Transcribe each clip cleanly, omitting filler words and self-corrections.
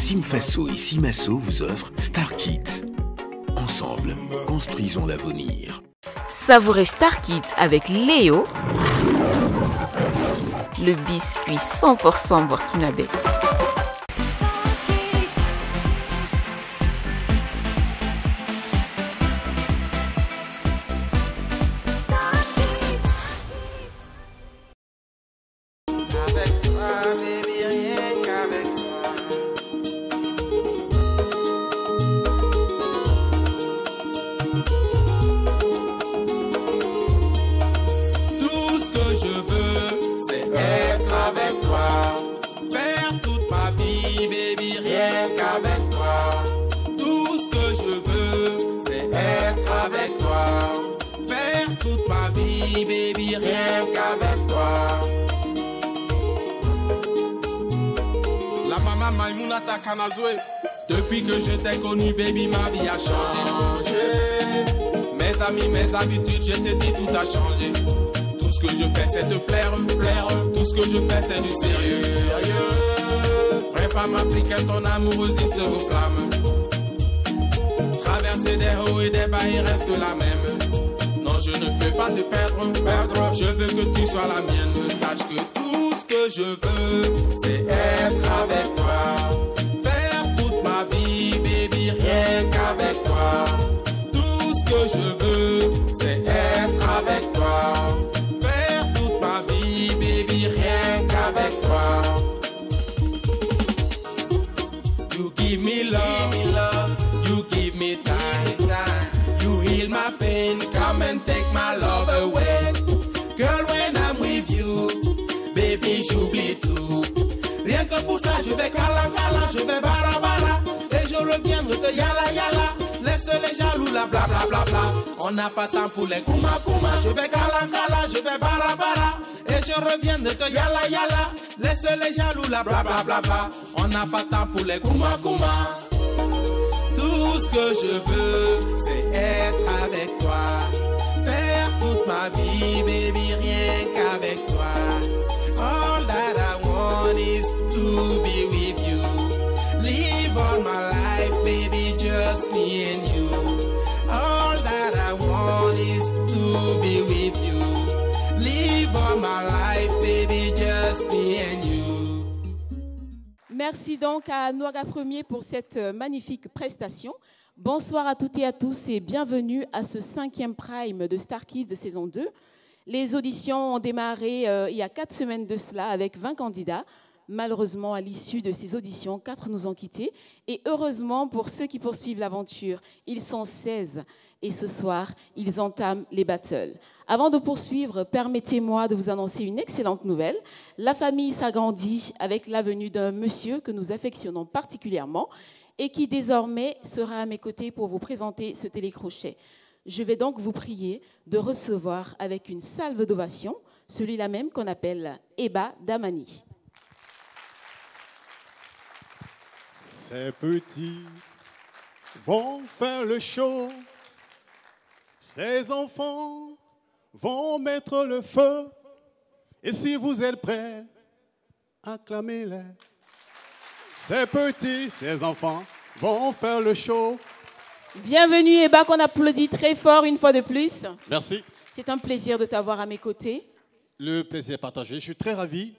Simfaso et Simaso vous offrent Star Kids. Ensemble, construisons l'avenir. Savourez Star Kids avec Léo, le biscuit 100% burkinabé. Depuis que je t'ai connu, baby, ma vie a changé. Mes amis, mes habitudes, je te dis, tout a changé. Tout ce que je fais, c'est te plaire, plaire. Tout ce que je fais, c'est du sérieux. Vraie femme africaine, ton amour résiste aux flammes. Traverser des hauts et des bas, il reste la même. Non, je ne peux pas te perdre. Je veux que tu sois la mienne. Sache que tout ce que je veux, c'est être avec toi. Rien qu'avec toi, tout ce que je veux, c'est être avec toi. Faire toute ma vie, baby, rien qu'avec toi. You give me love, you give me time. You heal my pain, come and take my love away. Girl, when I'm with you, baby, j'oublie tout. Rien que pour ça, je vais cala, je vais bara. Je reviendrai te yala yala. Laisse les jaloux la bla bla bla bla. On n'a pas temps pour les kuma kuma. Je vais kala, je vais bara. Et je reviendrai te yala yala. Laisse les jaloux la bla bla bla bla. On n'a pas temps pour les kuma kuma. Tout ce que je veux, c'est être avec toi. Faire toute ma vie, baby, rien qu'avec toi. All that I want is to be with you. Live all my life, baby, just me and you. All that I want is to be with you. Live all my life, baby, just me and you. Merci donc à Noaga Premier pour cette magnifique prestation. Bonsoir à toutes et à tous et bienvenue à ce 5e prime de Star Kids de saison 2. Les auditions ont démarré il y a 4 semaines de cela avec 20 candidats. Malheureusement, à l'issue de ces auditions, 4 nous ont quittés. Et heureusement, pour ceux qui poursuivent l'aventure, ils sont 16. Et ce soir, ils entament les battles. Avant de poursuivre, permettez-moi de vous annoncer une excellente nouvelle. La famille s'agrandit avec la venue d'un monsieur que nous affectionnons particulièrement et qui désormais sera à mes côtés pour vous présenter ce télécrochet. Je vais donc vous prier de recevoir avec une salve d'ovation celui-là même qu'on appelle Eba Damani. Ces petits vont faire le show, ces enfants vont mettre le feu, et si vous êtes prêts, acclamez-les. Ces petits, ces enfants vont faire le show. Bienvenue Eba, qu'on applaudit très fort une fois de plus. Merci. C'est un plaisir de t'avoir à mes côtés. Le plaisir est partagé. Je suis très ravi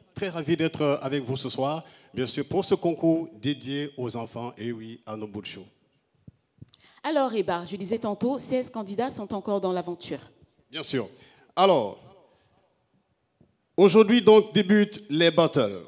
d'être avec vous ce soir, bien sûr, pour ce concours dédié aux enfants et oui, à nos bouts de show. Alors, Eba, je disais tantôt, 16 candidats sont encore dans l'aventure. Bien sûr. Alors, aujourd'hui, donc, débutent les battles.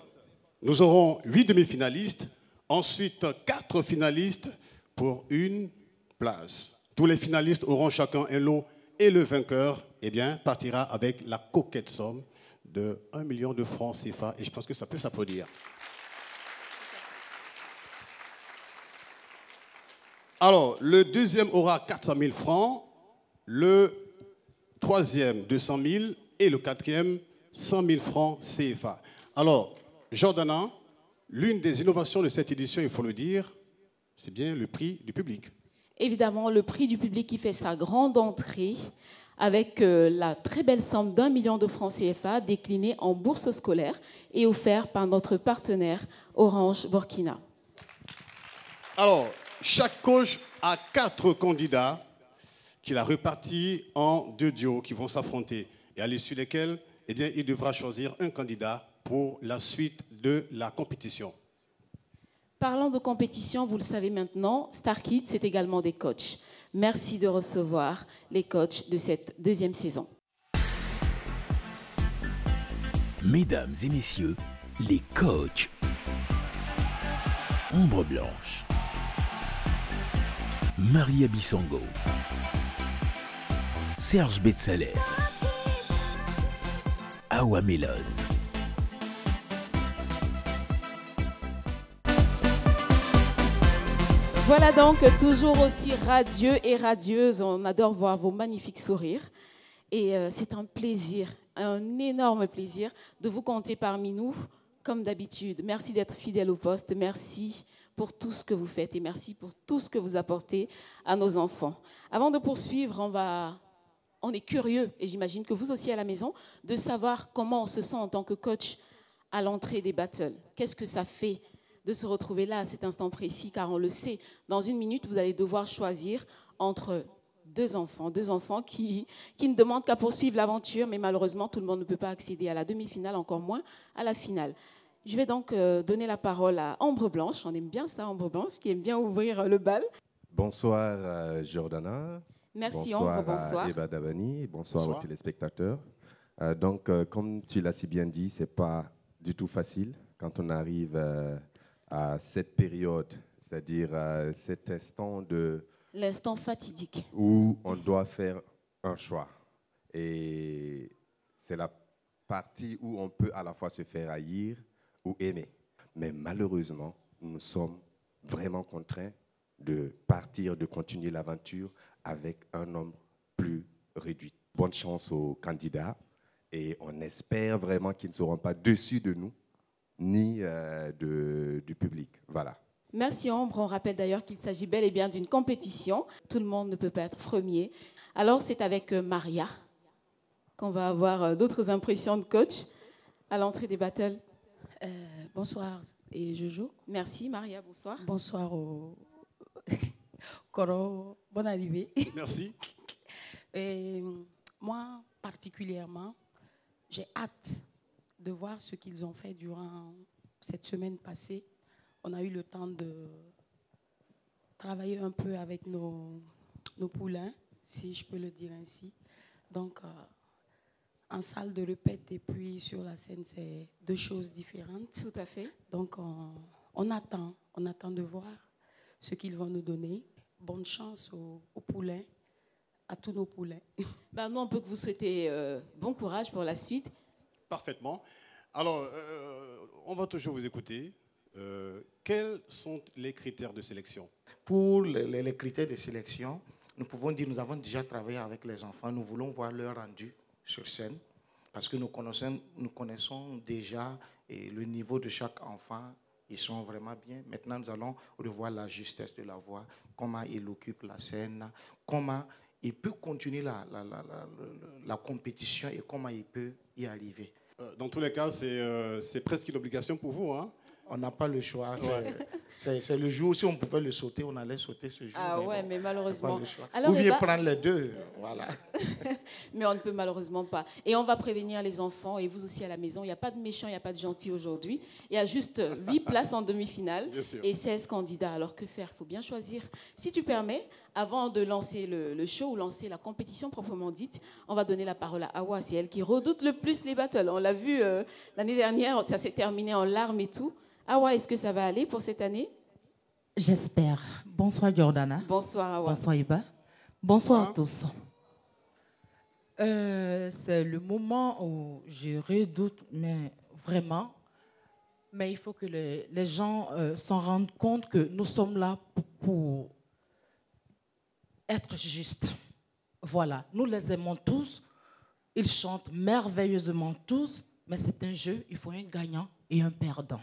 Nous aurons 8 demi-finalistes, ensuite 4 finalistes pour une place. Tous les finalistes auront chacun un lot et le vainqueur, eh bien, partira avec la coquette somme de 1 million de francs CFA et je pense que ça peut s'applaudir. Alors, le deuxième aura 400 000 francs, le troisième 200 000 et le quatrième 100 000 francs CFA. Alors, Jordana, l'une des innovations de cette édition, il faut le dire, c'est bien le prix du public. Évidemment, le prix du public qui fait sa grande entrée avec la très belle somme d'1 million de francs CFA déclinée en bourse scolaire et offert par notre partenaire Orange Burkina. Alors, chaque coach a 4 candidats qu'il a répartis en 2 duos qui vont s'affronter et à l'issue desquels, eh bien, il devra choisir un candidat pour la suite de la compétition. Parlant de compétition, vous le savez maintenant, Star Kids, c'est également des coachs. Merci de recevoir les coachs de cette 2e saison. Mesdames et messieurs, les coachs. Ombre Blanche. Maria Bissongo. Serge Betsaler. Awa Melon. Voilà donc toujours aussi radieux et radieuse. On adore voir vos magnifiques sourires. Et c'est un plaisir, un énorme plaisir de vous compter parmi nous, comme d'habitude. Merci d'être fidèle au poste. Merci pour tout ce que vous faites et merci pour tout ce que vous apportez à nos enfants. Avant de poursuivre, on est curieux, et j'imagine que vous aussi à la maison, de savoir comment on se sent en tant que coach à l'entrée des battles. Qu'est-ce que ça fait de se retrouver là à cet instant précis, car on le sait, dans 1 minute, vous allez devoir choisir entre 2 enfants qui ne demandent qu'à poursuivre l'aventure, mais malheureusement, tout le monde ne peut pas accéder à la demi-finale, encore moins à la finale. Je vais donc donner la parole à Ombre Blanche. On aime bien ça, Ombre Blanche, qui aime bien ouvrir le bal. Bonsoir Jordana. Merci bonsoir Ombre, bonsoir. À Eva Davani, bonsoir aux téléspectateurs. Comme tu l'as si bien dit, ce n'est pas du tout facile quand on arrive à cette période, c'est-à-dire cet instant de... L'instant fatidique. Où on doit faire un choix. Et c'est la partie où on peut à la fois se faire haïr ou aimer. Mais malheureusement, nous sommes vraiment contraints de partir, de continuer l'aventure avec un nombre plus réduit. Bonne chance aux candidats et on espère vraiment qu'ils ne seront pas déçus de nous ni du public. Voilà. Merci Ombre. On rappelle d'ailleurs qu'il s'agit bel et bien d'une compétition. Tout le monde ne peut pas être premier. Alors c'est avec Maria qu'on va avoir d'autres impressions de coach à l'entrée des battles. Bonsoir et Jojo. Merci Maria, bonsoir. Bonsoir au Coro, bonne arrivée. Merci. Et moi, particulièrement, j'ai hâte de voir ce qu'ils ont fait durant cette semaine passée. On a eu le temps de travailler un peu avec nos poulains, si je peux le dire ainsi. Donc, en salle de répète et puis sur la scène, c'est 2 choses différentes. Tout à fait. Donc, on attend de voir ce qu'ils vont nous donner. Bonne chance aux poulains, à tous nos poulains. Ben, nous, on peut que vous souhaiter bon courage pour la suite. Parfaitement. Alors, on va toujours vous écouter. Quels sont les critères de sélection? Pour les critères de sélection, nous pouvons dire que nous avons déjà travaillé avec les enfants. Nous voulons voir leur rendu sur scène parce que nous connaissons déjà le niveau de chaque enfant. Ils sont vraiment bien. Maintenant, nous allons revoir la justesse de la voix, comment il occupe la scène, comment il peut continuer la compétition et comment il peut y arriver. Dans tous les cas, c'est presque une obligation pour vous, hein? On n'a pas le choix. C'est le jour, si on pouvait le sauter, on allait sauter ce jour. Ah ouais, mais malheureusement. Ou bien prendre les 2, voilà. Mais on ne peut malheureusement pas. Et on va prévenir les enfants, et vous aussi à la maison, il n'y a pas de méchants, il n'y a pas de gentils aujourd'hui. Il y a juste 8 places en demi-finale et 16 candidats. Alors que faire? Il faut bien choisir. Si tu permets, avant de lancer le show ou lancer la compétition proprement dite, on va donner la parole à Awa. C'est elle qui redoute le plus les battles. On l'a vu l'année dernière, ça s'est terminé en larmes et tout. Awa, est-ce que ça va aller pour cette année? J'espère. Bonsoir Jordana. Bonsoir Awa. Bonsoir Iba. Bonsoir à tous. C'est le moment où je redoute, mais vraiment. Mais il faut que les gens s'en rendent compte que nous sommes là pour être justes. Voilà. Nous les aimons tous. Ils chantent merveilleusement tous. Mais c'est un jeu. Il faut un gagnant et un perdant.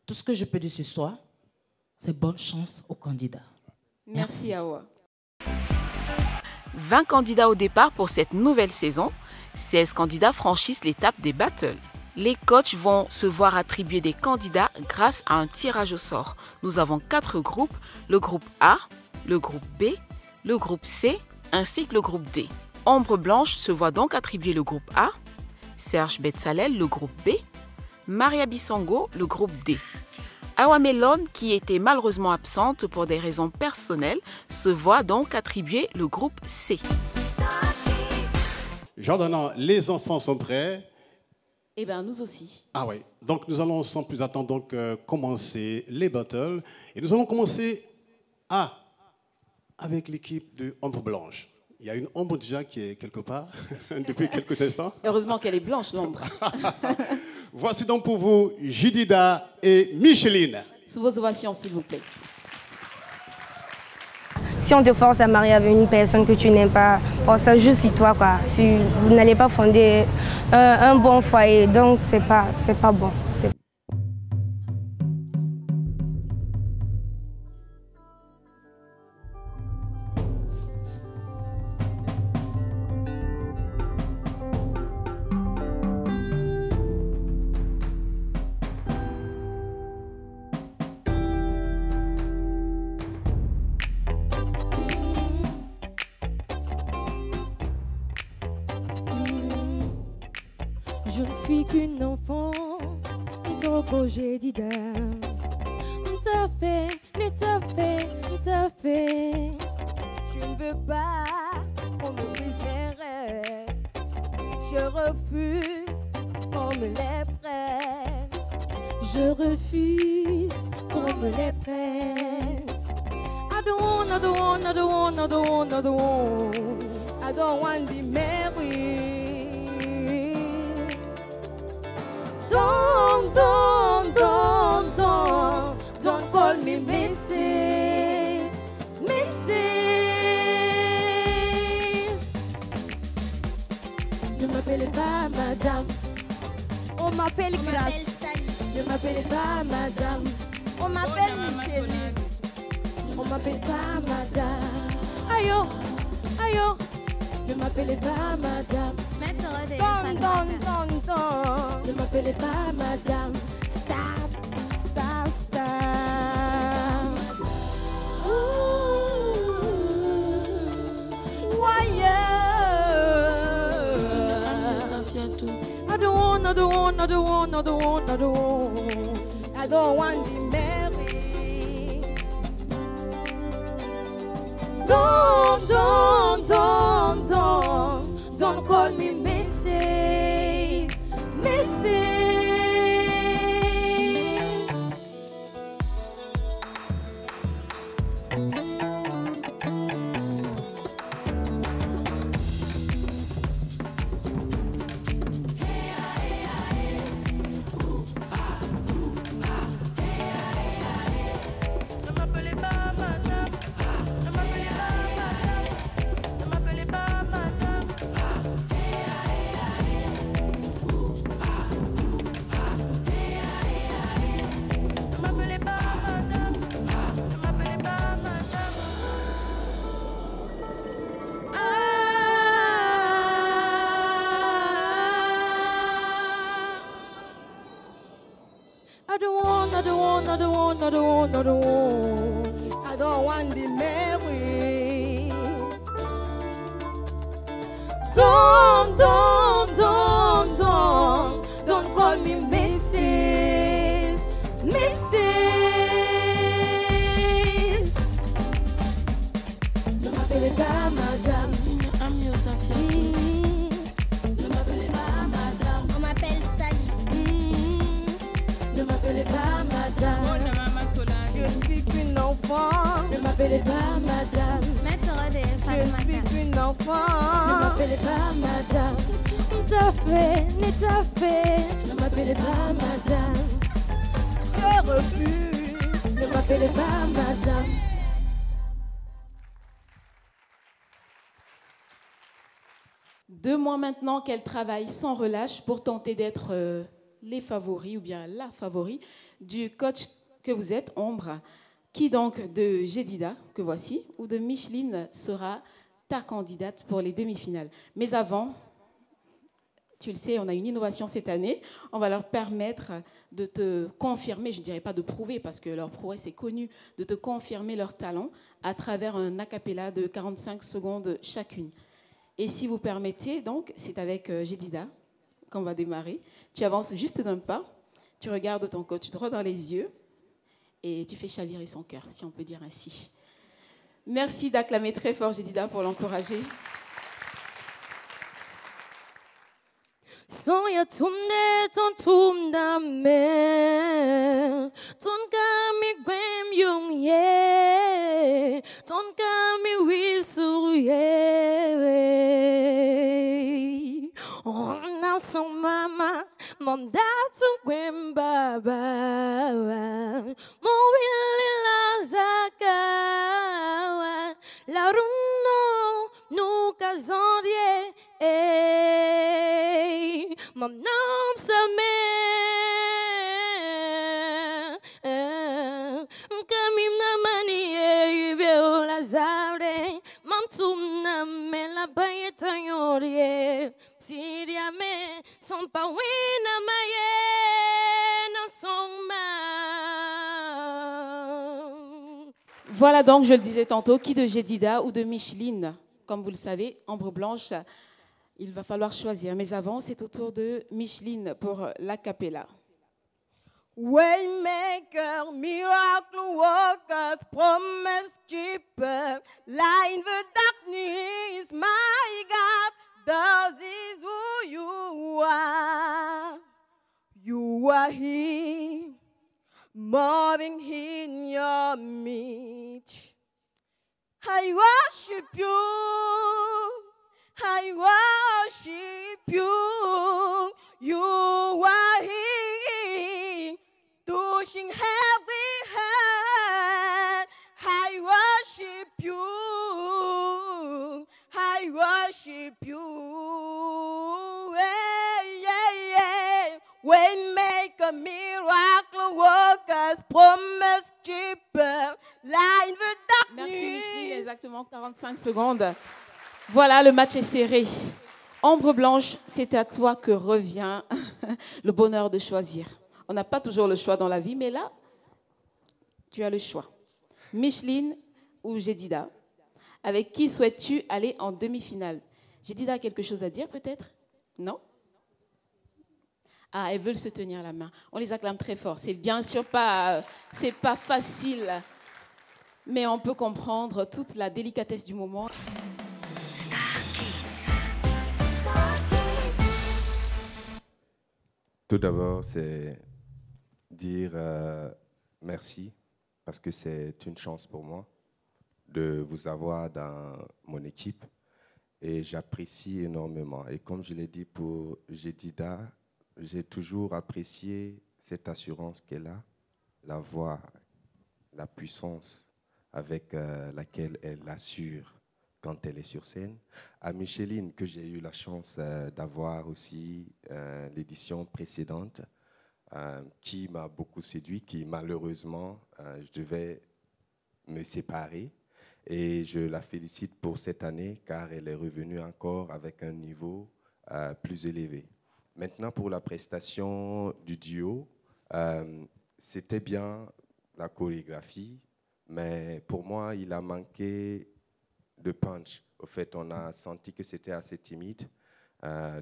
Tout ce que je peux dire ce soir, c'est bonne chance aux candidats. Merci Awa. 20 candidats au départ pour cette nouvelle saison. 16 candidats franchissent l'étape des battles. Les coachs vont se voir attribuer des candidats grâce à un tirage au sort. Nous avons 4 groupes, le groupe A, le groupe B, le groupe C, ainsi que le groupe D. Ombre Blanche se voit donc attribuer le groupe A, Serge Betsalel, le groupe B, Maria Bissongo, le groupe D. Awa Melon, qui était malheureusement absente pour des raisons personnelles, se voit donc attribuer le groupe C. Jordan, les enfants sont prêts? Eh bien, nous aussi. Ah oui, donc nous allons sans plus attendre donc, commencer les battles. Et nous allons commencer avec l'équipe de Ombre Blanche. Il y a une ombre déjà qui est quelque part depuis quelques instants. Heureusement qu'elle est blanche, l'ombre. Voici donc pour vous Jidida et Micheline. Sous vos ovations, s'il vous plaît. Si on te force à marier avec une personne que tu n'aimes pas, bon, ça joue sur toi, quoi. Si vous n'allez pas fonder un bon foyer, donc c'est pas bon. Je ne suis qu'une enfant, trop j'ai dit t'as fait. Je ne veux pas qu'on me brise mes rêves. Je refuse qu'on me les prenne. Je refuse qu'on me les prenne. I don't want to be married. Don't call me Mrs. Ne m'appelez pas madame, on m'appelle Grâce. Ne m'appelez pas madame, on m'appelle Micheline. On m'appelle pas madame. Ayo. Ne m'appelez pas madame. Ne m'appelez pas madame. Stop. I don't want to be married. Don't call me Mrs. I don't want to be married. Don't call me Mrs. Ne m'appelez pas madame. I'm your Safia. Ne m'appelez pas madame. On m'appelle Sally. Ne m'appelez pas madame. Je ne suis qu'une enfant. Ne m'appelez pas madame. Je ne suis qu'une enfant. Ne m'appelez pas madame. T'as fait. Ne m'appelez pas madame. Je refuse. Ne m'appelez pas madame. Deux mois maintenant qu'elle travaille sans relâche pour tenter d'être les favoris ou bien la favori du coach que vous êtes, Ombre. Qui donc de Jedida, que voici, ou de Micheline sera ta candidate pour les demi-finales. Mais avant, Tu le sais, on a une innovation cette année. On va leur permettre de te confirmer, je ne dirais pas de prouver parce que leur prouesse est connue, de te confirmer leur talent à travers un a cappella de 45 secondes chacune. Et si vous permettez, donc, c'est avec Jedida qu'on va démarrer. Tu avances juste d'un pas, tu regardes ton coach droit dans les yeux et tu fais chavirer son cœur, si on peut dire ainsi. Merci d'acclamer très fort Jedida pour l'encourager. Sonja tumne ton tumdame ton kami gwem yung ye ton kami wisu ye ona song mama mom datun gwem baba mo wili lazaka la runo nuka zondie Mam nam same Kamim na mani Yubel lazare Mam tum na me la bayeta yorie Siria me Son pa wina maye Na son ma. Voilà donc, je le disais tantôt, qui de Jedida ou de Micheline. Comme vous le savez, Ambre Blanche, il va falloir choisir. Mais avant, c'est au tour de Micheline pour l'a cappella. Waymaker, miracle worker, promise keeper, light in the darkness, my God, this is who you are. You are here, moving in your midst. I worship you. I worship you. You are here, touching every hand. I worship you. I worship you. Hey, yeah, yeah. Waymaker, miracle workers, promise keeper, light in the darkness. Merci Micheline, exactement 45 secondes. Voilà, le match est serré. Ambre Blanche, c'est à toi que revient le bonheur de choisir. On n'a pas toujours le choix dans la vie, mais là, tu as le choix. Micheline ou Jedida? Avec qui souhaites-tu aller en demi-finale? Jedida a quelque chose à dire peut-être? Non? Ah, elles veulent se tenir la main. On les acclame très fort. C'est bien sûr pas facile, mais on peut comprendre toute la délicatesse du moment. Tout d'abord, c'est dire merci parce que c'est une chance pour moi de vous avoir dans mon équipe et j'apprécie énormément. Et comme je l'ai dit pour Jedida, j'ai toujours apprécié cette assurance qu'elle a, la voix, la puissance avec laquelle elle assure quand elle est sur scène. À Micheline, que j'ai eu la chance d'avoir aussi l'édition précédente, qui m'a beaucoup séduit, qui malheureusement, je devais me séparer. Et je la félicite pour cette année, car elle est revenue encore avec un niveau plus élevé. Maintenant, pour la prestation du duo, c'était bien la chorégraphie, mais pour moi, il a manqué de punch. Au fait, on a senti que c'était assez timide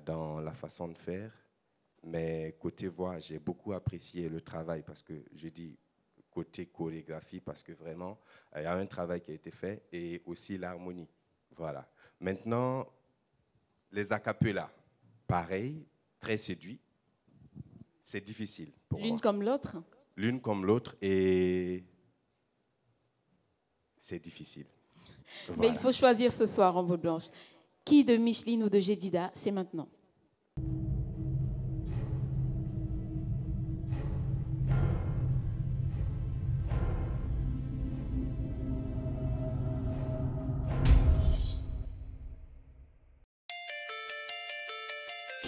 dans la façon de faire. Mais côté voix, j'ai beaucoup apprécié le travail parce que je dis côté chorégraphie parce que vraiment, il y a un travail qui a été fait et aussi l'harmonie. Voilà. Maintenant, les a cappella, pareil, très séduit. C'est difficile pour moi. L'une comme l'autre? L'une comme l'autre et c'est difficile. Voilà. Mais il faut choisir ce soir, Ambre Blanche. Qui de Micheline ou de Jedida, c'est maintenant.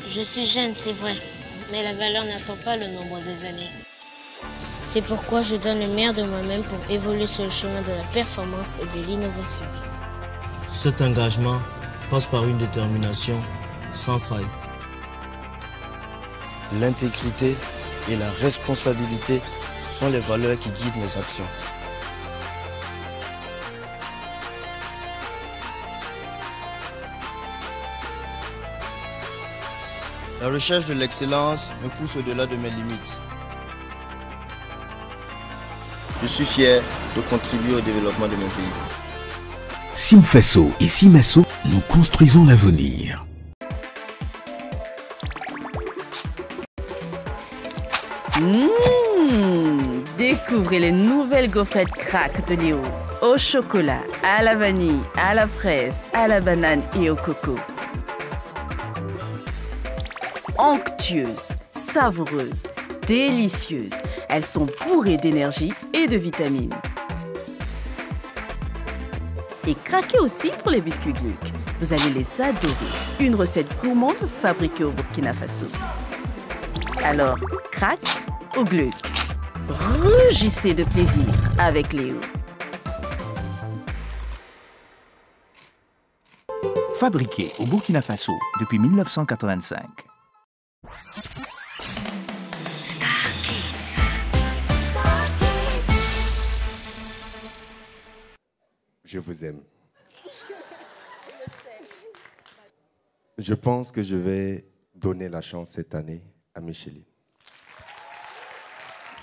Je suis jeune, c'est vrai, mais la valeur n'attend pas le nombre des années. C'est pourquoi je donne le meilleur de moi-même pour évoluer sur le chemin de la performance et de l'innovation. Cet engagement passe par une détermination sans faille. l'intégrité et la responsabilité sont les valeurs qui guident mes actions. La recherche de l'excellence me pousse au-delà de mes limites. Je suis fier de contribuer au développement de mon pays. Simfesso et Simesso, nous construisons l'avenir. Découvrez les nouvelles gaufrettes crack de Léo. Au chocolat, à la vanille, à la fraise, à la banane et au coco. Onctueuses, savoureuses, délicieuses. Elles sont bourrées d'énergie et de vitamines. Et craquez aussi pour les biscuits Gluck. Vous allez les adorer. Une recette gourmande fabriquée au Burkina Faso. Alors, crack ou Gluck? Rugissez de plaisir avec Léo. Fabriqué au Burkina Faso depuis 1985. Je vous aime. Je pense que je vais donner la chance cette année à Micheline.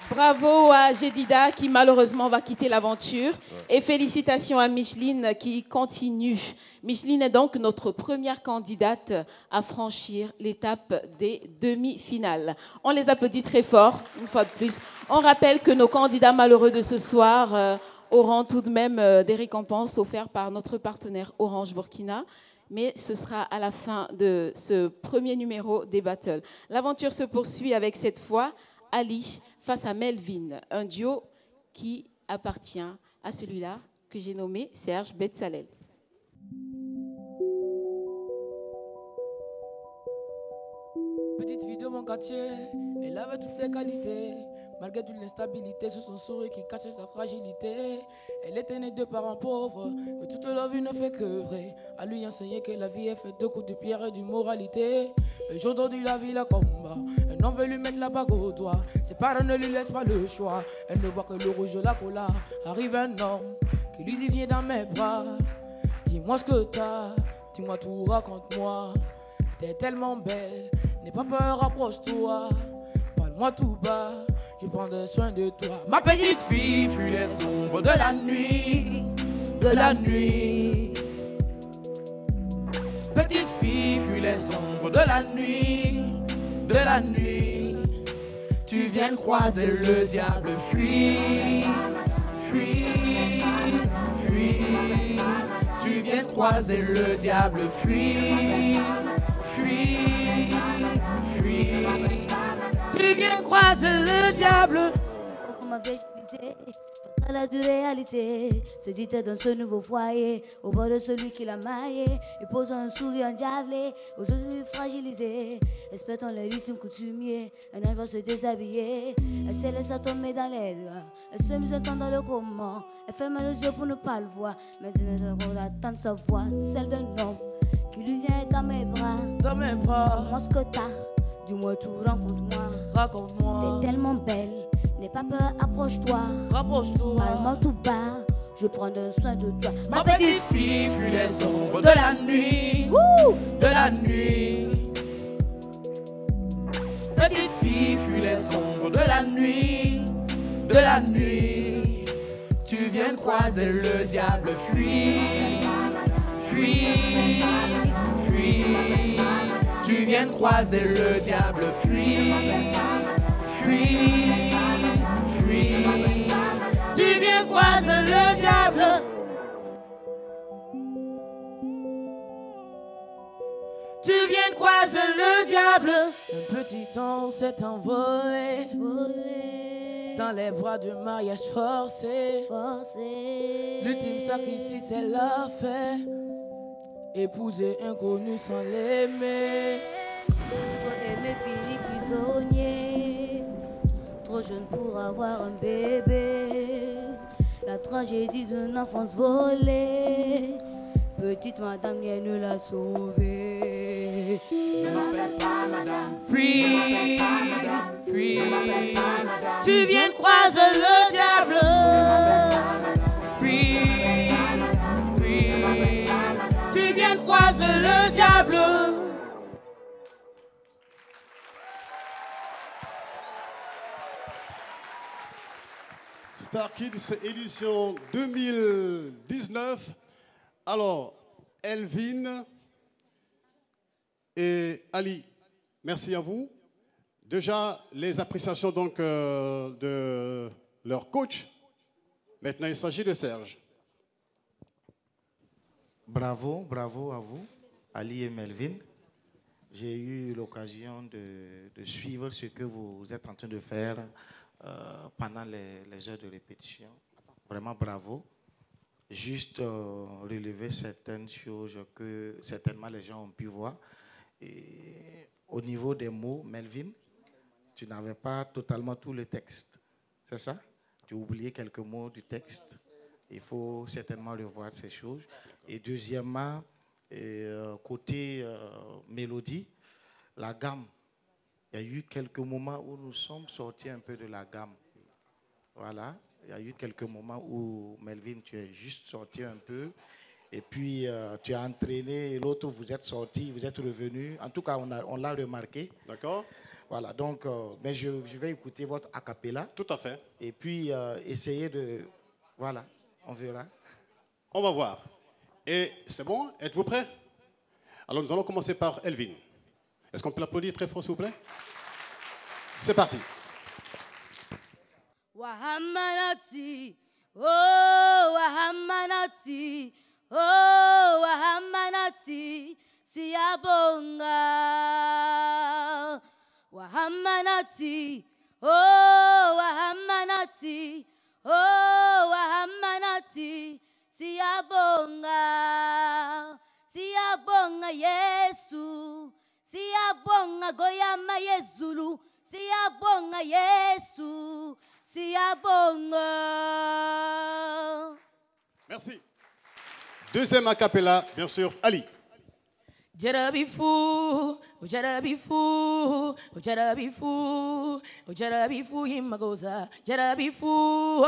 Bravo à Jedida qui malheureusement va quitter l'aventure. Et félicitations à Micheline qui continue. Micheline est donc notre première candidate à franchir l'étape des demi-finales. On les applaudit très fort, une fois de plus. On rappelle que nos candidats malheureux de ce soir auront tout de même des récompenses offertes par notre partenaire Orange Burkina. Mais ce sera à la fin de ce premier numéro des battles. L'aventure se poursuit avec cette fois Ali face à Melvin, un duo qui appartient à celui-là que j'ai nommé Serge Betsalel. Petite fille de mon quartier, elle avait toutes les qualités. Malgré toute l'instabilité, sous son sourire qui cachait sa fragilité. Elle était née de parents pauvres, mais toute leur vie ne fait que vrai. À lui enseigner que la vie est faite de coups de pierre et d'immoralité. Et aujourd'hui la vie la combat, un homme veut lui mettre la bague au doigt. Ses parents ne lui laissent pas le choix. Elle ne voit que le rouge de la cola. Arrive un homme qui lui dit viens dans mes bras. Dis-moi ce que t'as, dis-moi tout, raconte-moi. T'es tellement belle, n'aie pas peur, approche-toi. Parle-moi tout bas, je prendrai soin de toi. Ma petite fille fuit les ombres de la nuit, de la nuit. Petite fille fuit les ombres de la nuit, de la nuit. Tu viens de croiser le diable, fuis, fuis, fuis. Tu viens de croiser le diable, fuis, fuis, fuis. Tu viens de croiser le diable. Ma vérité, à la dure réalité, se dit-elle dans ce nouveau foyer, au bord de celui qui l'a maillé, il pose un sourire endiablé, aujourd'hui fragilisé, respectant les rythmes coutumiers, un ange va se déshabiller, elle se laisse tomber dans les draps, elle se mise un temps dans le comment, elle ferme les yeux pour ne pas le voir, maintenant elle attend sa voix, celle d'un homme qui lui vient dans mes bras, dis-moi ce que t'as, dis-moi tout, raconte-moi, t'es tellement belle. N'aie pas peur, approche-toi. Rapproche-toi. Parle-moi tout bas, je prends soin de toi. Ma petite fille fuit les ombres de la nuit. De la nuit. Petite fille fuit les ombres de la nuit. De la nuit. Tu viens de croiser le diable, fuis. Fuis. Fuis. Tu viens de croiser le diable, fuis. Fuis. Tu viens croiser le diable. Tu viens croiser le diable. Un petit ange s'est envolé dans les bras du mariage forcé. L'ultime sacrifice elle a fait. Épouser inconnu sans l'aimer. Pour aimer Philippe prisonnier, trop jeune pour avoir un bébé. La tragédie d'une enfance volée, petite madame vienne la sauver. Ne m'appelle pas madame. Free, free. Tu viens de croiser le diable. Free, free. Tu viens de croiser le diable. Star Kids édition 2019. Alors, Elvin et Ali, merci à vous. Déjà, les appréciations donc de leur coach. Maintenant, il s'agit de Serge. Bravo, bravo à vous, Ali et Melvin. J'ai eu l'occasion de suivre ce que vous êtes en train de faire pendant les heures de répétition. Vraiment bravo. Juste relever certaines choses que certainement les gens ont pu voir. Et au niveau des mots, Melvin, tu n'avais pas totalement tout le texte. C'est ça? Tu as oublié quelques mots du texte. Il faut certainement revoir ces choses. Et deuxièmement, côté mélodie, la gamme. Il y a eu quelques moments où nous sommes sortis un peu de la gamme. Voilà. Il y a eu quelques moments où, Melvin, tu es juste sorti un peu. Et puis, tu as entraîné. L'autre, vous êtes sorti, vous êtes revenu. En tout cas, on l'a remarqué. D'accord. Voilà. Donc, mais je vais écouter votre a cappella. Tout à fait. Et puis, essayer de... Voilà. On verra. On va voir. Et c'est bon? Êtes-vous prêts? Alors, nous allons commencer par Elvin. Est-ce qu'on peut l'applaudir très fort, s'il vous plaît? C'est parti. Wahamanati, oh Wahamanati, oh Wahamanati, siyabonga. Wahamanati, oh Wahamanati, oh Wahamanati, siyabonga. Siyabonga Yesu, siyabonga Goyama Yezulu, siyabonga Yesu. Merci. Deuxième a cappella, bien sûr, Ali. Jarabifu, Jarabifu, Jarabifu, Jarabifu, Himagoza, Jarabifu,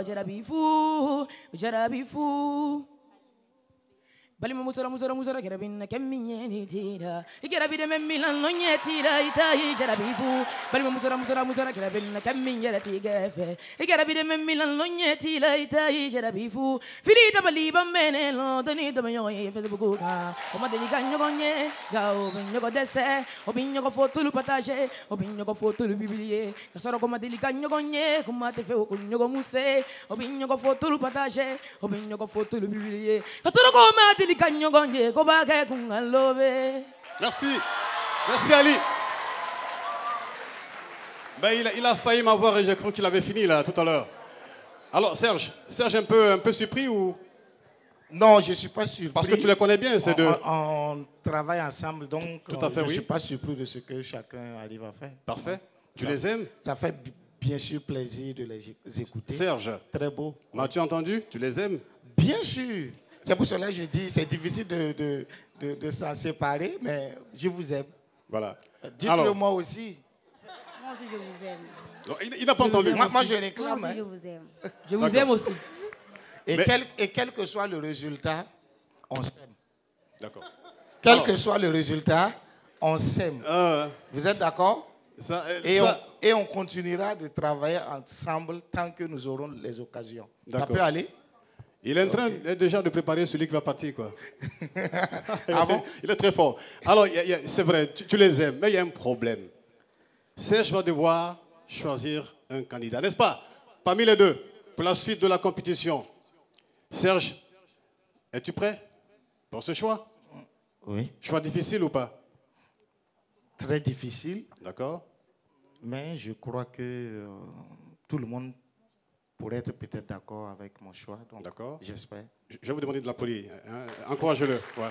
Jarabifu, Jarabifu. Bali musora kerabina keminya ni tira ikerabide memila nonye tira itai jarabifu bali musora kerabina keminya tigefe ikerabide memila nonye tira itai jarabifu filita bali bambene lo doni domayo Facebook ka o madeli ganyo gonye ga o binyo go dese o binyo go foto lu partage o binyo go foto lu biblie ka soro ko madeli ganyo gonye ko mate fe o kunyo go muse o binyo go foto lu partage o binyo go foto lu biblie ka soro ko mate Merci. Merci Ali. Ben, il a failli m'avoir et j'ai cru qu'il avait fini là tout à l'heure. Alors Serge un peu surpris ou? Non, je ne suis pas surpris. Parce que tu les connais bien ces deux. On travaille ensemble, donc tout à fait, je ne suis pas surpris de ce que chacun arrive à faire. Parfait. Tu les aimes? Ça fait bien sûr plaisir de les écouter. Serge. Très beau. M'as-tu entendu? Tu les aimes? Bien sûr. C'est pour cela que je dis c'est difficile de s'en séparer, mais je vous aime. Voilà. Dites-le moi aussi. Moi aussi, je vous aime. Non, il n'a pas entendu. Moi, je réclame. Moi aussi, je vous aime. Je vous aime aussi. Et quel que soit le résultat, on s'aime. D'accord. Quel que soit le résultat, on s'aime. Vous êtes d'accord? Et on continuera de travailler ensemble tant que nous aurons les occasions. Ça peut aller? Il est en train déjà de préparer celui qui va partir, quoi. Ah bon? Il est très fort. Alors, c'est vrai, tu les aimes, mais il y a un problème. Serge va devoir choisir un candidat, n'est-ce pas? Parmi les deux, pour la suite de la compétition. Serge, es-tu prêt pour ce choix? Oui. Choix difficile ou pas? Très difficile. D'accord. Mais je crois que tout le monde pourrait être peut-être d'accord avec mon choix. D'accord. J'espère. Je vais vous demander de l'applaudir. Hein? Encouragez-le. Ouais.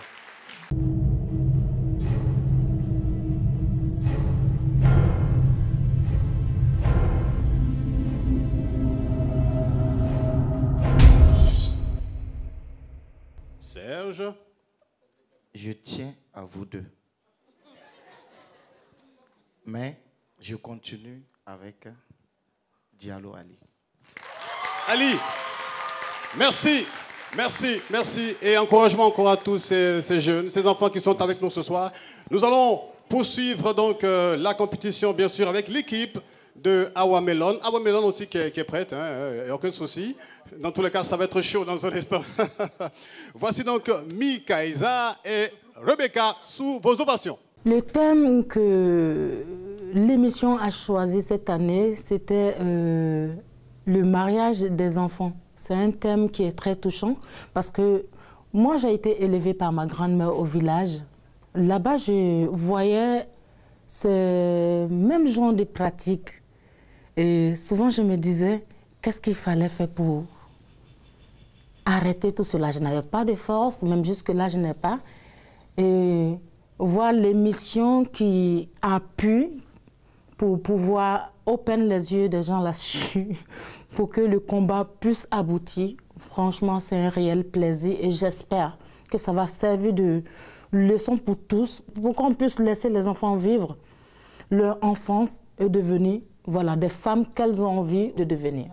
Je tiens à vous deux. mais je continue avec Diallo Ali. Ali, merci, merci, merci. Et encouragement encore à tous ces jeunes, ces enfants qui sont avec nous ce soir. Nous allons poursuivre donc la compétition, bien sûr, avec l'équipe de Awa Melon. Awa Melon aussi qui est prête, hein, aucun souci. Dans tous les cas, ça va être chaud dans un instant. Voici donc Mikaïsa et Rebecca sous vos ovations. Le thème que l'émission a choisi cette année, c'était le mariage des enfants. C'est un thème qui est très touchant parce que moi, j'ai été élevée par ma grand-mère au village. Là-bas, je voyais ce même genre de pratiques. Et souvent, je me disais, qu'est-ce qu'il fallait faire pour arrêter tout cela? Je n'avais pas de force, même jusque-là, je n'ai pas. Et voir l'émission qui a pu pour pouvoir open les yeux des gens là-dessus, pour que le combat puisse aboutir. Franchement, c'est un réel plaisir et j'espère que ça va servir de leçon pour tous, pour qu'on puisse laisser les enfants vivre leur enfance et devenir voilà, des femmes qu'elles ont envie de devenir.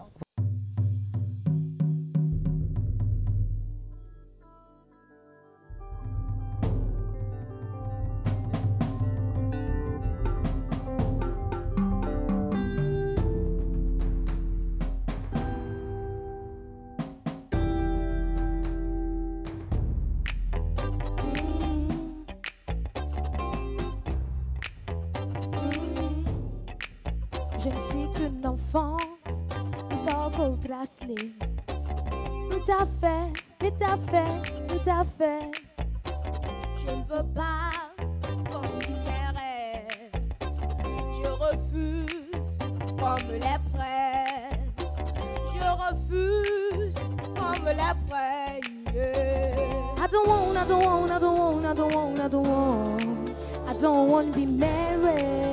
Je ne suis qu'un enfant, tant qu'au bracelet. Tout à fait, tout à fait, tout à fait. Je ne veux pas qu'on me je refuse qu'on me les prenne. Je refuse qu'on me les prenne. I don't want, I don't want, I don't want, I don't want, I don't want. I don't want to be married.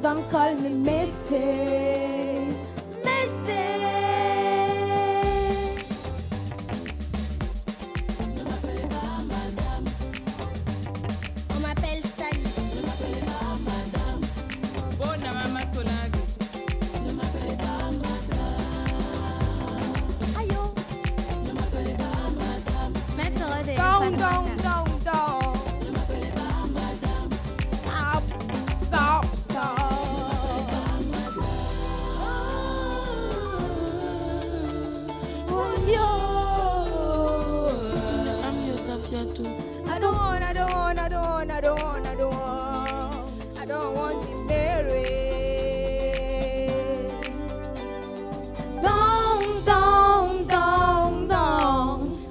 Don't call me Missy, Missy. Ne m'appelez pas madame. On m'appelle Sally. Ne m'appelez pas madame. Bonne maman Solange. Ne m'appelez pas madame. Aïe. Ne m'appelez pas madame. Maître de Down. Ne m'appelez pas madame. Stop. I don't want to be married.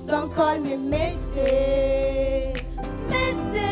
Don't call me Missy, Missy.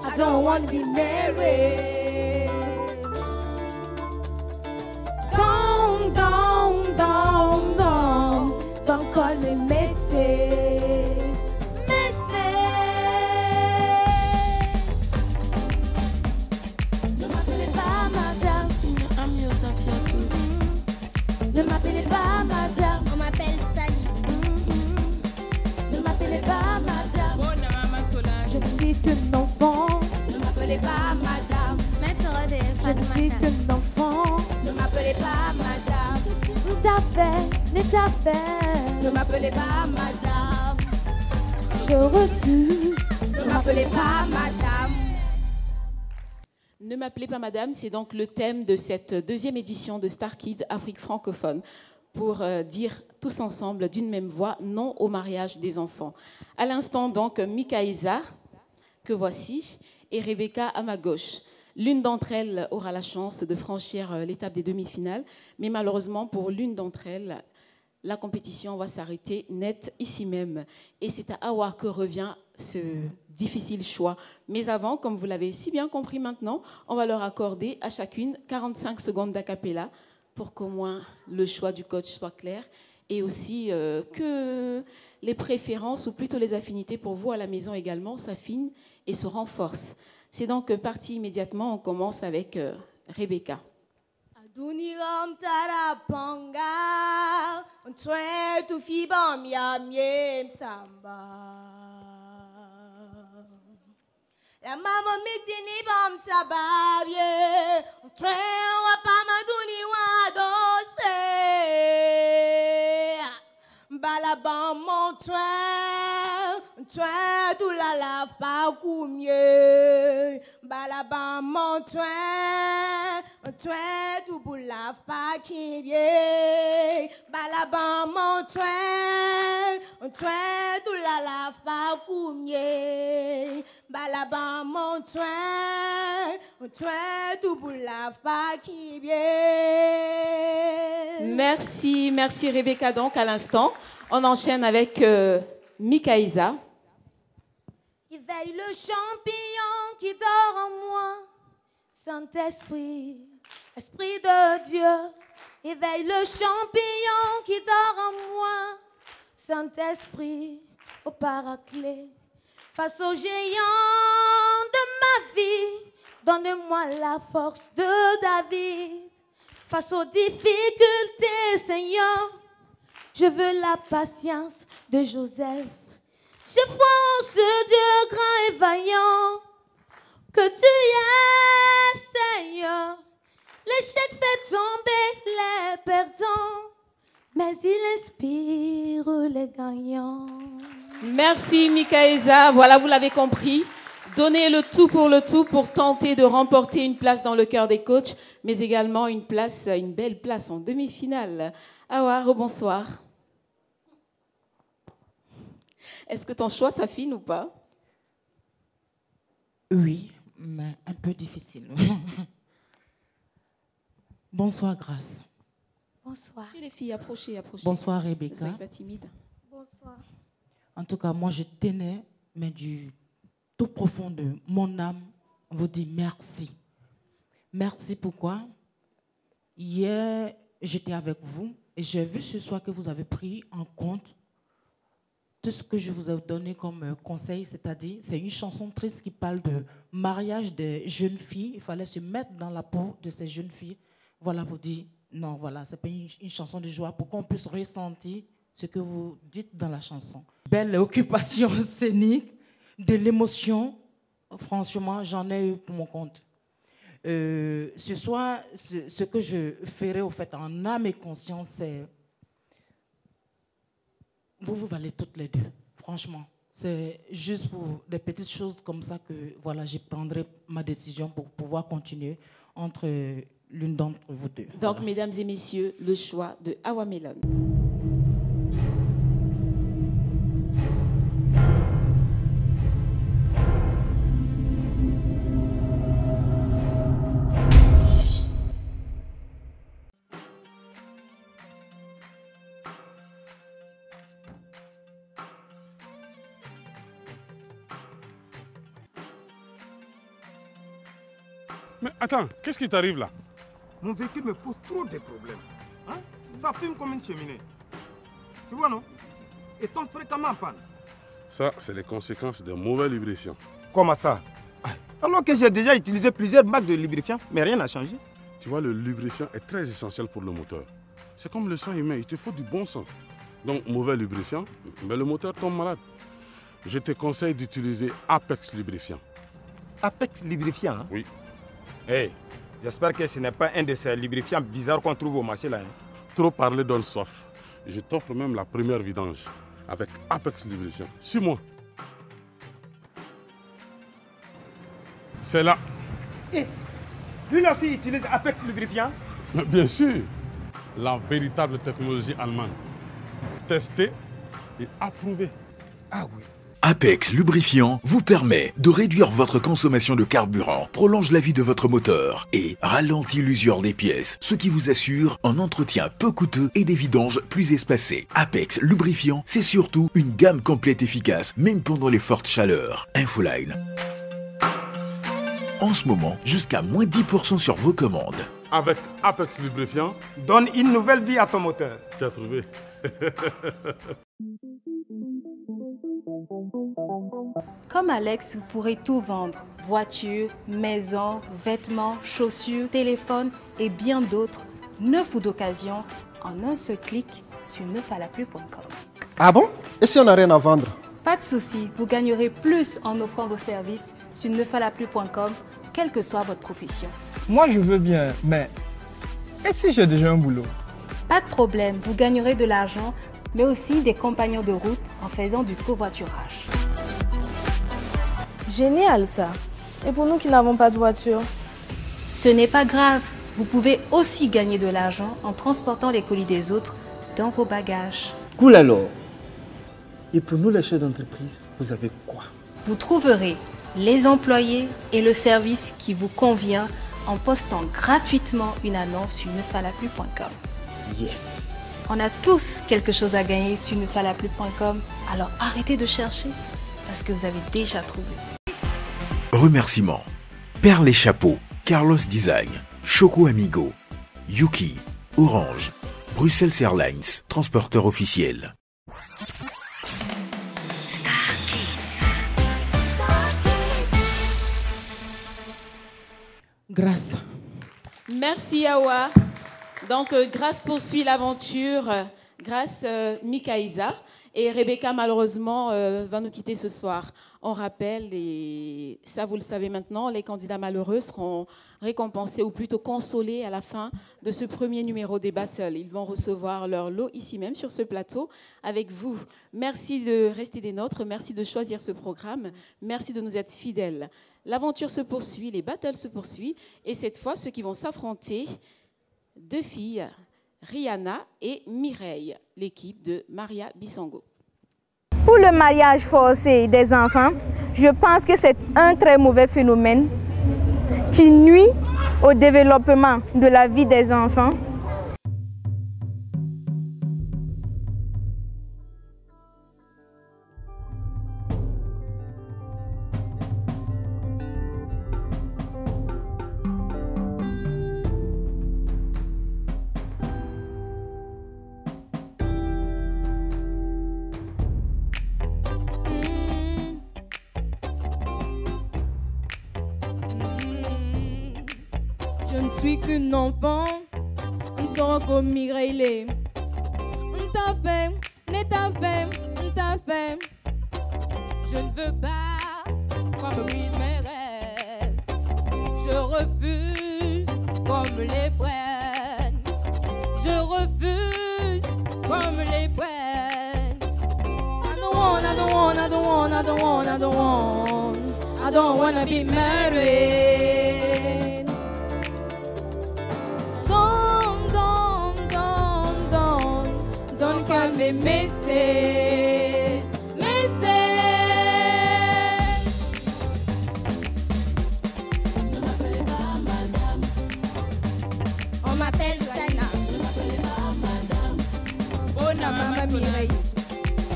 I don't want to be married. Don't call me Missy, Missy. Ne m'appelez pas madame. Ne m'appelez pas madame. On m'appelle Sally. Ne m'appelez pas madame. Bonne maman Solange. Je ne suis qu'un enfant. Ne m'appelez pas madame. Maître de Je ne suis qu'un enfant. Ne m'appelez pas madame. Tout à fait. Ne m'appelez pas madame. Je refuse. Ne m'appelez pas madame. Ne m'appelez pas madame, c'est donc le thème de cette deuxième édition de Star Kids Afrique francophone, pour dire tous ensemble d'une même voix non au mariage des enfants. À l'instant donc Mikaïsa, que voici, et Rebecca à ma gauche. L'une d'entre elles aura la chance de franchir l'étape des demi-finales, mais malheureusement pour l'une d'entre elles, la compétition va s'arrêter net ici même. Et c'est à Awa que revient ce difficile choix. Mais avant, comme vous l'avez si bien compris maintenant, on va leur accorder à chacune 45 secondes d'acapella pour qu'au moins le choix du coach soit clair et aussi que les préférences ou plutôt les affinités pour vous à la maison également s'affinent et se renforcent. C'est donc parti immédiatement, on commence avec Rebecca. Aduniram tarapanga, on tue tu fibam yam yem samba. La maman mitini bam sababye, on tue wapamaduni wadose. Balabam mon tue tu la lave pas coumie. Balabam mon tue tu pour lave pas kibie. Balabam mon tue tu la lave pas coumie. Balabam mon tue tu pour lave pas kibie. Merci, merci Rebecca. Donc à l'instant, on enchaîne avec Mikaïsa. Éveille le champignon qui dort en moi, Saint-Esprit, Esprit de Dieu. Éveille le champignon qui dort en moi, Saint-Esprit, au Paraclet. Face aux géants de ma vie, donne-moi la force de David. Face aux difficultés, Seigneur, je veux la patience de Joseph. J'ai foi en ce Dieu grand et vaillant que tu es, Seigneur. L'échec fait tomber les perdants, mais il inspire les gagnants. Merci Mikaïsa. Voilà, vous l'avez compris. Donnez le tout pour tenter de remporter une place dans le cœur des coachs, mais également une belle place en demi-finale. Awa, rebonsoir. Est-ce que ton choix s'affine ou pas? Oui, mais un peu difficile. Bonsoir, Grâce. Bonsoir. Chez les filles, approchez. Bonsoir, Rebecca. Ne soyez pas timide. Bonsoir. En tout cas, moi, je tenais, mais du tout profond de mon âme, vous dire merci. Merci pourquoi? Hier, j'étais avec vous et j'ai vu ce soir que vous avez pris en compte tout ce que je vous ai donné comme conseil, c'est-à-dire, c'est une chanson triste qui parle de mariage des jeunes filles. Il fallait se mettre dans la peau de ces jeunes filles. Voilà, vous dire, non, voilà, c'est pas une chanson de joie pour qu'on puisse ressentir ce que vous dites dans la chanson. Belle occupation scénique, de l'émotion, franchement, j'en ai eu pour mon compte. Ce soir, ce que je ferai au fait en âme et conscience, c'est vous valez toutes les deux, franchement. C'est juste pour des petites choses comme ça que voilà, je prendrai ma décision pour pouvoir continuer entre l'une d'entre vous deux. Donc, voilà. Mesdames et messieurs, le choix de Awa Melon. Mais attends, qu'est-ce qui t'arrive là? Mon véhicule me pose trop de problèmes. Hein? Ça fume comme une cheminée. Tu vois, non? Et tombe fréquemment en panne. Ça, c'est les conséquences d'un mauvais lubrifiant. Comment ça? Alors que j'ai déjà utilisé plusieurs marques de lubrifiant, mais rien n'a changé. Tu vois, le lubrifiant est très essentiel pour le moteur. C'est comme le sang humain, il te faut du bon sang. Donc, mauvais lubrifiant, mais le moteur tombe malade. Je te conseille d'utiliser Apex Lubrifiant. Apex Lubrifiant, hein? Oui. Hey, j'espère que ce n'est pas un de ces lubrifiants bizarres qu'on trouve au marché là. Hein? Trop parler donne soif. Je t'offre même la première vidange avec Apex Lubrifiant. Suis-moi. C'est là. Lui aussi utilise Apex lubrifiant? Bien sûr, la véritable technologie allemande. Testée et approuvée. Ah oui. Apex Lubrifiant vous permet de réduire votre consommation de carburant, prolonge la vie de votre moteur et ralentit l'usure des pièces, ce qui vous assure un entretien peu coûteux et des vidanges plus espacés. Apex Lubrifiant, c'est surtout une gamme complète efficace, même pendant les fortes chaleurs. Infoline. En ce moment, jusqu'à moins 10% sur vos commandes. Avec Apex Lubrifiant, donne une nouvelle vie à ton moteur. Tu as trouvé. Comme Alex, vous pourrez tout vendre. Voitures, maisons, vêtements, chaussures, téléphones et bien d'autres. Neuf ou d'occasion en un seul clic sur neufalaplus.com. Ah bon? Et si on n'a rien à vendre? Pas de souci, vous gagnerez plus en offrant vos services sur neufalaplus.com, quelle que soit votre profession. Moi je veux bien, mais et si j'ai déjà un boulot? Pas de problème, vous gagnerez de l'argent, mais aussi des compagnons de route en faisant du covoiturage. Génial ça. Et pour nous qui n'avons pas de voiture? Ce n'est pas grave. Vous pouvez aussi gagner de l'argent en transportant les colis des autres dans vos bagages. Cool alors. Et pour nous les chefs d'entreprise, vous avez quoi? Vous trouverez les employés et le service qui vous convient en postant gratuitement une annonce sur neufalaplus.com. Yes. On a tous quelque chose à gagner sur neufalaplus.com, alors arrêtez de chercher parce que vous avez déjà trouvé. Remerciements. Perles et Chapeaux, Carlos Design, Choco Amigo, Yuki, Orange, Bruxelles Airlines, transporteur officiel. Grâce. Merci Awa. Donc Grâce poursuit l'aventure. Grâce Mikaïsa. Et Rebecca, malheureusement, va nous quitter ce soir. On rappelle, et ça vous le savez maintenant, les candidats malheureux seront récompensés ou plutôt consolés à la fin de ce premier numéro des battles. Ils vont recevoir leur lot ici même sur ce plateau avec vous. Merci de rester des nôtres, merci de choisir ce programme, merci de nous être fidèles. L'aventure se poursuit, les battles se poursuivent et cette fois, ceux qui vont s'affronter, deux filles, Rihanna et Mireille, l'équipe de Maria Bissango. Pour le mariage forcé des enfants, je pense que c'est un très mauvais phénomène qui nuit au développement de la vie des enfants. Je ne suis qu'une enfant, tant comme Mireille. On t'a fait, n'est t'a fait, on t'a fait. Je ne veux pas qu'on me brise mes rêves. Je refuse qu'on me les prenne. Je refuse qu'on me les prenne. I don't want, I don't want, I don't want, I don't want, I don't want. I don't wanna be married. Don't call me Mrs. Ne m'appelez pas madame. On m'appelle Sana. Ne m'appelez pas madame. Oh non, maman Mireille.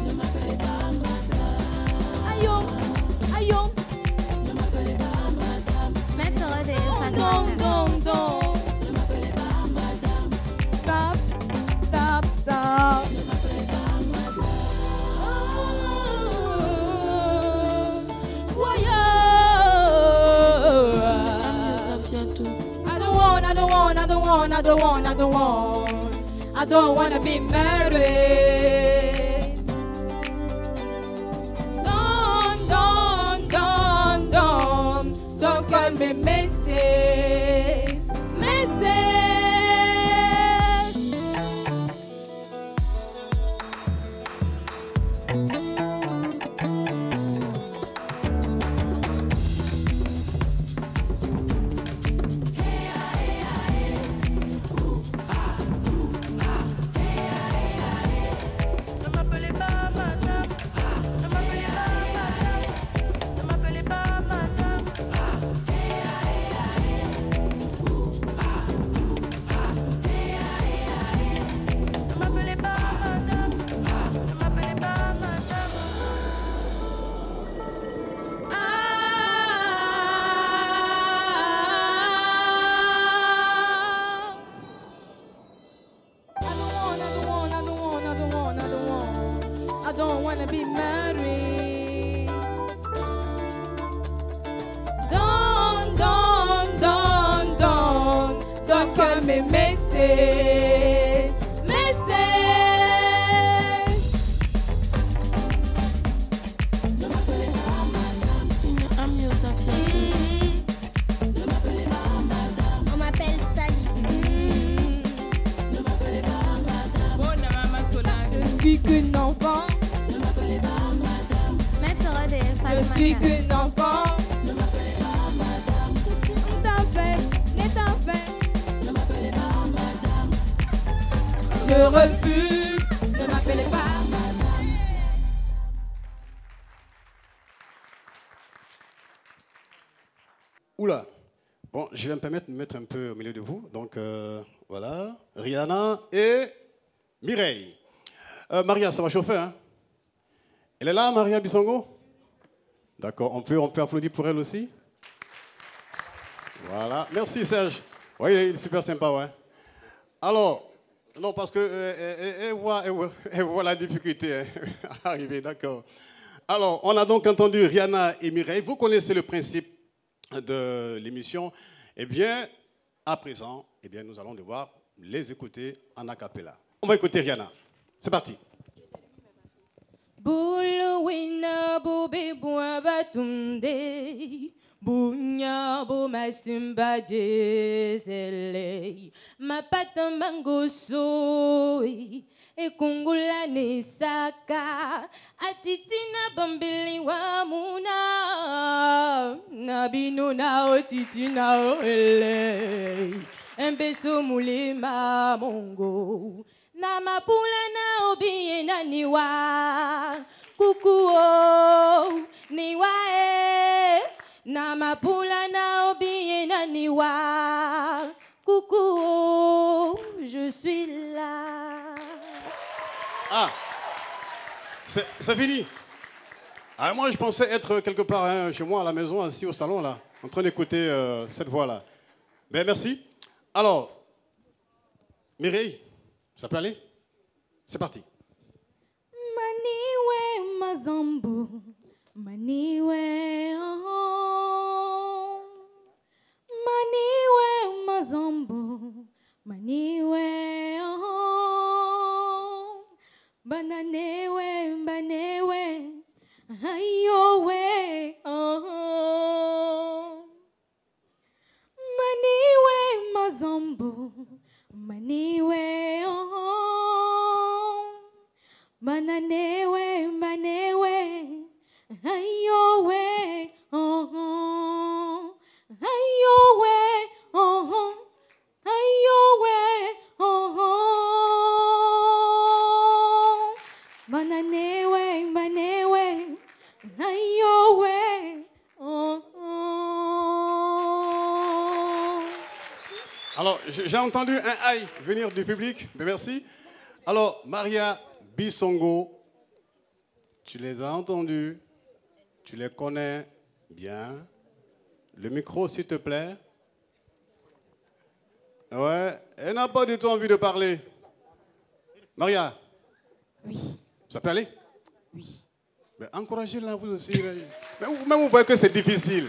Ne m'appelez pas madame. Ayo, ayo. Ne m'appelez pas madame. Maintenant, non. Ne m'appelez pas madame. Stop. Ne m'appelez pas madame. I don't wanna be married. Don't call me Mrs. Hey, message, message. Ne m'appelez pas madame, I'm Yousafia. Ne m'appelez pas madame, on m'appelle Sally. Ne m'appelez pas madame, Bon, maman Solange, je ne suis qu'une enfant. ne m'appelez pas madame, maître de Je Fatima. suis qu'une enfant. Ne m'appelez pas madame, Ta fait, n'est ta fait. ne m'appelez pas madame, Je refuse, ne m'appelez pas madame. Oula. Bon, je vais me permettre de me mettre un peu au milieu de vous. Donc, voilà. Rihanna et Mireille. Maria, ça va chauffer, hein? Elle est là, Maria Bissongo? D'accord. On peut applaudir pour elle aussi? Voilà. Merci, Serge. Oui, il est super sympa, ouais. Alors, non, parce que elle voit la difficulté hein, arriver, d'accord. Alors, on a donc entendu Rihanna et Mireille. Vous connaissez le principe de l'émission. Eh bien, à présent, eh bien, nous allons devoir les écouter en a cappella. On va écouter Rihanna. C'est parti. Buluwina bobe buabatunde Bunya bo masimba jesele Mapata mangoso Ekungula nisaka Atitina bambili wa muna Nabino na otitina oele Embeso mulima mongo na mapula na obiye na niwa kukuo niwa na mapula na obiye na niwa kukuo je suis là. Ah, c'est fini. Ah, moi, je pensais être quelque part hein, chez moi à la maison, assis au salon là, en train d'écouter cette voix-là. Ben merci. Alors, Mireille. Ça peut aller? C'est parti. Maniwe mazambu, maniwe oh. Maniwe mazambu, maniwe oh. Bananewe, banewe, ayowe oh. Maniwe mazambu, maniwe oh, bananewe, banewe, ayowe oh, ayowe oh, ayowe oh, bananewe, banewe, ayowe oh. Alors, j'ai entendu un aïe venir du public, mais merci. Alors, Maria Bissongo, tu les as entendus, tu les connais bien. Le micro, s'il te plaît. Ouais, elle n'a pas du tout envie de parler. Maria? Oui. Ça peut aller? Oui. Mais encouragez-la, vous aussi. Mais vous voyez que c'est difficile.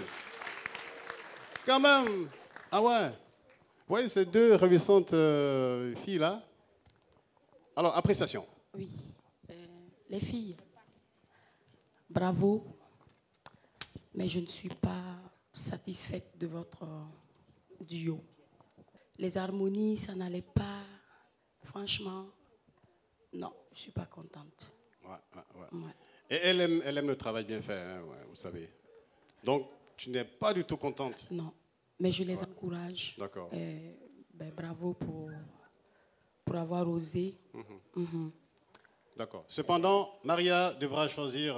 Quand même. Ah ouais. Vous voyez ces deux ravissantes filles-là? Alors, appréciation. Oui. Les filles, bravo. Mais je ne suis pas satisfaite de votre duo. Les harmonies, ça n'allait pas. Franchement, non, je ne suis pas contente. Ouais. Et elle aime le travail bien fait, hein, ouais, vous savez. Donc, tu n'es pas du tout contente? Non. Mais je les encourage. D'accord. Ben, bravo pour avoir osé. D'accord. Cependant, Maria devra choisir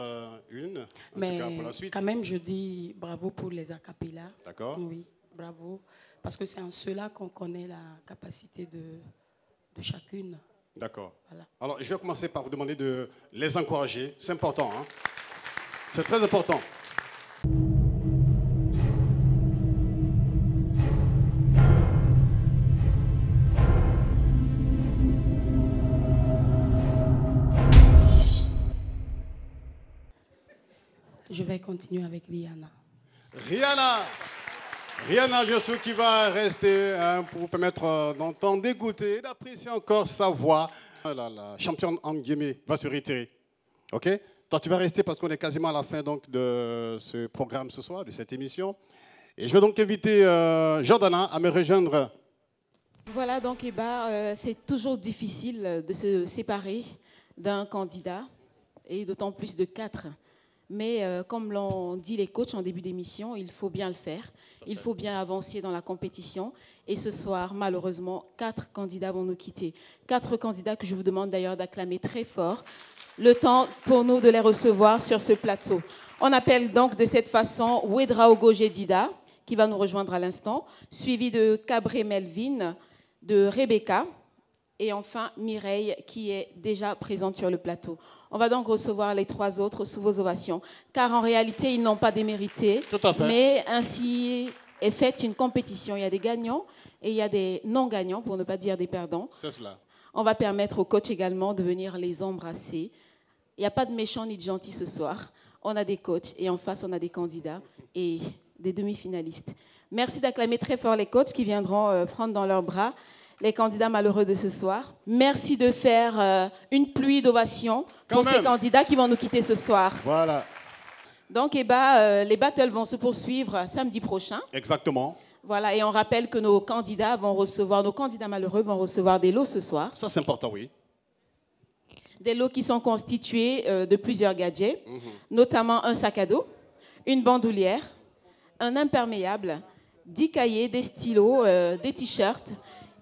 une, en Mais tout cas pour la suite. quand même, je dis bravo pour les acapellas. D'accord. Oui, bravo. Parce que c'est en cela qu'on connaît la capacité de chacune. D'accord. Voilà. Alors, je vais commencer par vous demander de les encourager. C'est important, hein? C'est très important. Je vais continuer avec Rihanna. Rihanna, Rihanna, bien sûr, qui va rester pour vous permettre d'entendre, d'écouter et d'apprécier encore sa voix. La championne, entre guillemets, va se retirer. OK? Toi, tu vas rester parce qu'on est quasiment à la fin donc, de ce programme ce soir, de cette émission. Et je vais donc inviter Jordana à me rejoindre. Voilà, donc c'est toujours difficile de se séparer d'un candidat, et d'autant plus de 4. Mais comme l'ont dit les coachs en début d'émission, il faut bien le faire. Il faut bien avancer dans la compétition. Et ce soir, malheureusement, 4 candidats vont nous quitter. 4 candidats que je vous demande d'ailleurs d'acclamer très fort. Le temps pour nous de les recevoir sur ce plateau. On appelle donc de cette façon Ouedraogo Jedida, qui va nous rejoindre à l'instant, suivi de Cabré Melvin, de Rebecca, et enfin Mireille, qui est déjà présente sur le plateau. On va donc recevoir les 3 autres sous vos ovations, car en réalité, ils n'ont pas démérité. Tout à fait. Mais ainsi est faite une compétition. Il y a des gagnants et il y a des non-gagnants, pour ne pas dire des perdants. C'est cela. On va permettre aux coachs également de venir les embrasser. Il n'y a pas de méchants ni de gentils ce soir. On a des coachs et en face, on a des candidats et des demi-finalistes. Merci d'acclamer très fort les coachs qui viendront prendre dans leurs bras les candidats malheureux de ce soir. Merci de faire une pluie d'ovations pour ces candidats qui vont nous quitter ce soir. Voilà. Donc, les battles vont se poursuivre samedi prochain. Exactement. Voilà, et on rappelle que nos candidats malheureux vont recevoir des lots ce soir. Ça, c'est important, oui. Des lots qui sont constitués de plusieurs gadgets, notamment un sac à dos, une bandoulière, un imperméable, 10 cahiers, des stylos, des t-shirts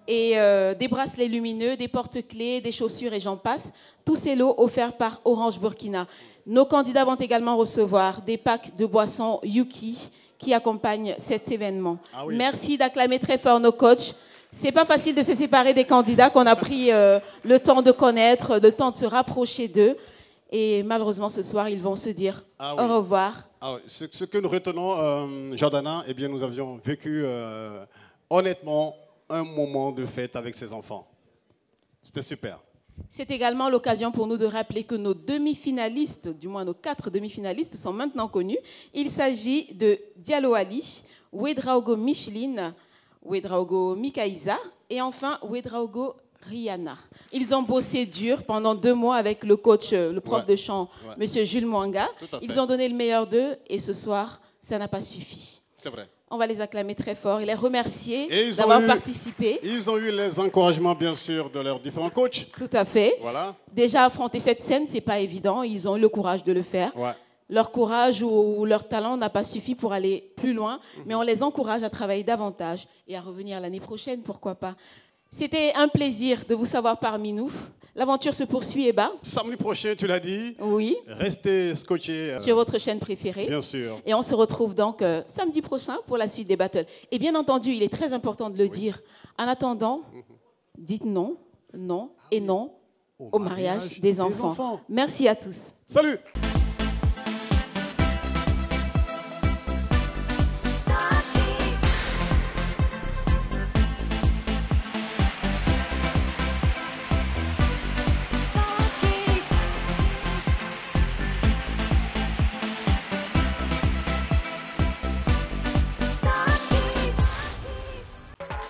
et des bracelets lumineux, des porte-clés, des chaussures et j'en passe. Tous ces lots offerts par Orange Burkina. Nos candidats vont également recevoir des packs de boissons Yuki qui accompagnent cet événement. Ah oui. Merci d'acclamer très fort nos coachs. C'est pas facile de se séparer des candidats qu'on a pris le temps de connaître, le temps de se rapprocher d'eux. Et malheureusement, ce soir, ils vont se dire au revoir. Ah oui. Ce que nous retenons, Jordana, eh bien, nous avions vécu honnêtement un moment de fête avec ses enfants. C'était super. C'est également l'occasion pour nous de rappeler que nos demi-finalistes, du moins nos 4 demi-finalistes, sont maintenant connus. Il s'agit de Diallo Ali, Ouedraogo Micheline, Ouedraogo Mikaïsa et enfin Ouedraogo Rihanna. Ils ont bossé dur pendant 2 mois avec le coach, le prof de chant, M. Jules Mwanga. Ils ont donné le meilleur d'eux et ce soir, ça n'a pas suffi. C'est vrai. On va les acclamer très fort et les remercier d'avoir participé. Ils ont eu les encouragements, bien sûr, de leurs différents coachs. Tout à fait. Voilà. Déjà, affronter cette scène, ce n'est pas évident. Ils ont eu le courage de le faire. Ouais. Leur courage ou leur talent n'a pas suffi pour aller plus loin, mais on les encourage à travailler davantage et à revenir l'année prochaine, pourquoi pas. C'était un plaisir de vous savoir parmi nous. L'aventure se poursuit, Eba. Samedi prochain, tu l'as dit. Oui. Restez scotchés. Sur votre chaîne préférée. Bien sûr. Et on se retrouve donc samedi prochain pour la suite des battles. Et bien entendu, il est très important de le dire. En attendant, dites non, non et non au mariage des enfants. Merci à tous. Salut.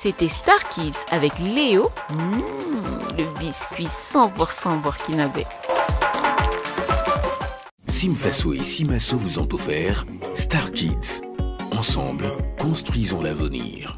C'était Star Kids avec Léo, le biscuit 100% burkinabé. Simfaso et Simaso vous ont offert Star Kids. Ensemble, construisons l'avenir.